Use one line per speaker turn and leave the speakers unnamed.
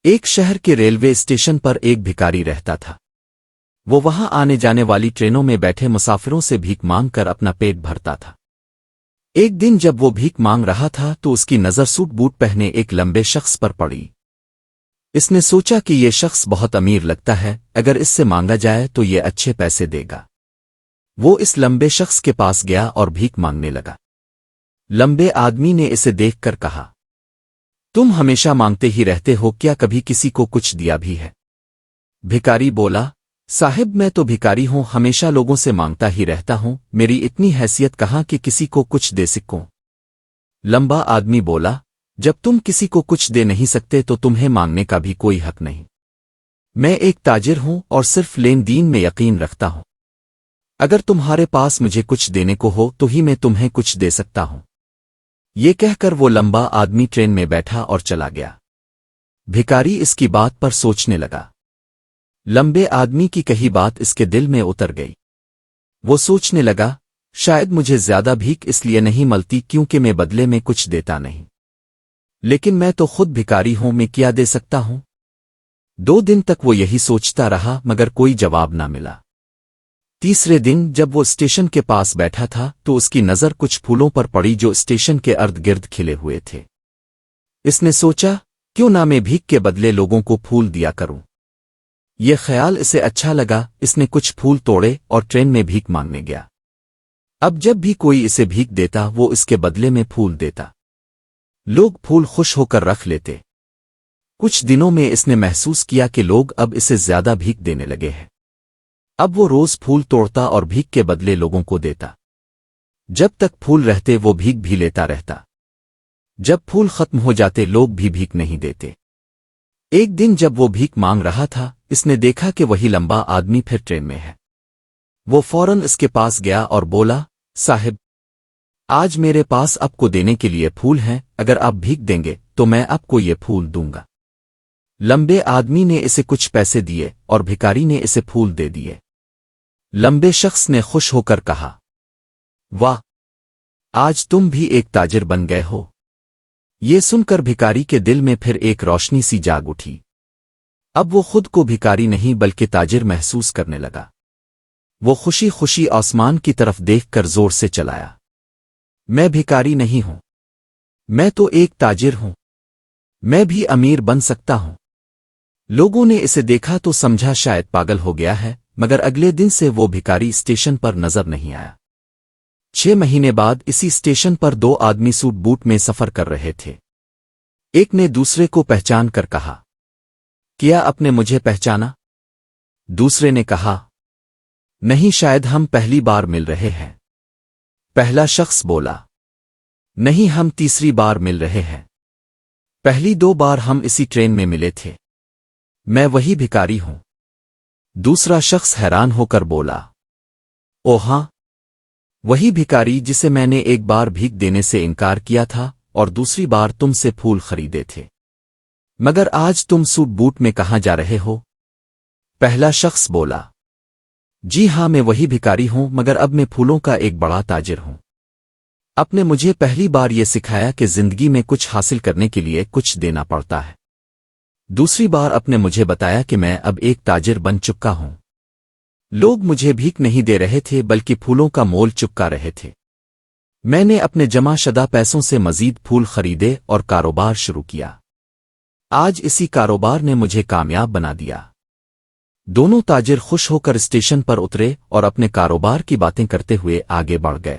ایک شہر کے ریلوے اسٹیشن پر ایک بھکاری رہتا تھا۔ وہ وہاں آنے جانے والی ٹرینوں میں بیٹھے مسافروں سے بھیک مانگ کر اپنا پیٹ بھرتا تھا۔ ایک دن جب وہ بھیک مانگ رہا تھا تو اس کی نظر سوٹ بوٹ پہنے ایک لمبے شخص پر پڑی۔ اس نے سوچا کہ یہ شخص بہت امیر لگتا ہے، اگر اس سے مانگا جائے تو یہ اچھے پیسے دے گا۔ وہ اس لمبے شخص کے پاس گیا اور بھیک مانگنے لگا۔ لمبے آدمی نے اسے دیکھ کر کہا، تم ہمیشہ مانگتے ہی رہتے ہو، کیا کبھی کسی کو کچھ دیا بھی ہے؟ بھکاری بولا، صاحب میں تو بھکاری ہوں، ہمیشہ لوگوں سے مانگتا ہی رہتا ہوں، میری اتنی حیثیت کہاں کہ کسی کو کچھ دے سکوں؟ لمبا آدمی بولا، جب تم کسی کو کچھ دے نہیں سکتے تو تمہیں مانگنے کا بھی کوئی حق نہیں۔ میں ایک تاجر ہوں اور صرف لین دین میں یقین رکھتا ہوں۔ اگر تمہارے پاس مجھے کچھ دینے کو ہو تو ہی میں تمہیں کچھ دے سکتا ہوں۔ یہ کہہ کر وہ لمبا آدمی ٹرین میں بیٹھا اور چلا گیا۔ بھکاری اس کی بات پر سوچنے لگا۔ لمبے آدمی کی کہی بات اس کے دل میں اتر گئی۔ وہ سوچنے لگا، شاید مجھے زیادہ بھیک اس لیے نہیں ملتی کیونکہ میں بدلے میں کچھ دیتا نہیں، لیکن میں تو خود بھکاری ہوں، میں کیا دے سکتا ہوں؟ 2 دن تک وہ یہی سوچتا رہا مگر کوئی جواب نہ ملا۔ تیسرے دن جب وہ اسٹیشن کے پاس بیٹھا تھا تو اس کی نظر کچھ پھولوں پر پڑی جو اسٹیشن کے ارد گرد کھلے ہوئے تھے۔ اس نے سوچا، کیوں نہ میں بھیک کے بدلے لوگوں کو پھول دیا کروں؟ یہ خیال اسے اچھا لگا، اس نے کچھ پھول توڑے اور ٹرین میں بھیک مانگنے گیا۔ اب جب بھی کوئی اسے بھیک دیتا وہ اس کے بدلے میں پھول دیتا۔ لوگ پھول خوش ہو کر رکھ لیتے۔ کچھ دنوں میں اس نے محسوس کیا کہ لوگ اب اسے زیادہ بھیک دینے لگے ہیں۔ اب وہ روز پھول توڑتا اور بھیک کے بدلے لوگوں کو دیتا۔ جب تک پھول رہتے وہ بھیک بھی لیتا رہتا۔ جب پھول ختم ہو جاتے لوگ بھی بھیک نہیں دیتے۔ ایک دن جب وہ بھیک مانگ رہا تھا اس نے دیکھا کہ وہی لمبا آدمی پھر ٹرین میں ہے۔ وہ فوراً اس کے پاس گیا اور بولا، صاحب، آج میرے پاس آپ کو دینے کے لیے پھول ہیں، اگر آپ بھیک دیں گے تو میں آپ کو یہ پھول دوں گا۔ لمبے آدمی نے اسے کچھ پیسے دیے اور بھکاری نے اسے پھول دے دیے۔ لمبے شخص نے خوش ہو کر کہا، واہ، آج تم بھی ایک تاجر بن گئے ہو۔ یہ سن کر بھکاری کے دل میں پھر ایک روشنی سی جاگ اٹھی۔ اب وہ خود کو بھکاری نہیں بلکہ تاجر محسوس کرنے لگا۔ وہ خوشی خوشی آسمان کی طرف دیکھ کر زور سے چلایا، میں بھکاری نہیں ہوں، میں تو ایک تاجر ہوں، میں بھی امیر بن سکتا ہوں۔ لوگوں نے اسے دیکھا تو سمجھا شاید پاگل ہو گیا ہے، مگر اگلے دن سے وہ بھکاری اسٹیشن پر نظر نہیں آیا۔ 6 مہینے بعد اسی اسٹیشن پر 2 آدمی سوٹ بوٹ میں سفر کر رہے تھے۔ ایک نے دوسرے کو پہچان کر کہا، کیا آپ نے مجھے پہچانا؟ دوسرے نے کہا، نہیں، شاید ہم پہلی بار مل رہے ہیں۔ پہلا شخص بولا، نہیں، ہم تیسری بار مل رہے ہیں، پہلی 2 بار ہم اسی ٹرین میں ملے تھے، میں وہی بھکاری ہوں۔ دوسرا شخص حیران ہو کر بولا، او ہاں، وہی بھکاری جسے میں نے ایک بار بھیک دینے سے انکار کیا تھا اور دوسری بار تم سے پھول خریدے تھے، مگر آج تم سوٹ بوٹ میں کہاں جا رہے ہو؟ پہلا شخص بولا، جی ہاں، میں وہی بھکاری ہوں، مگر اب میں پھولوں کا ایک بڑا تاجر ہوں۔ آپ نے مجھے پہلی بار یہ سکھایا کہ زندگی میں کچھ حاصل کرنے کے لیے کچھ دینا پڑتا ہے۔ دوسری بار آپ نے مجھے بتایا کہ میں اب ایک تاجر بن چکا ہوں۔ لوگ مجھے بھیک نہیں دے رہے تھے بلکہ پھولوں کا مول چکا رہے تھے۔ میں نے اپنے جمع شدہ پیسوں سے مزید پھول خریدے اور کاروبار شروع کیا۔ آج اسی کاروبار نے مجھے کامیاب بنا دیا۔ دونوں تاجر خوش ہو کر اسٹیشن پر اترے اور اپنے کاروبار کی باتیں کرتے ہوئے آگے بڑھ گئے۔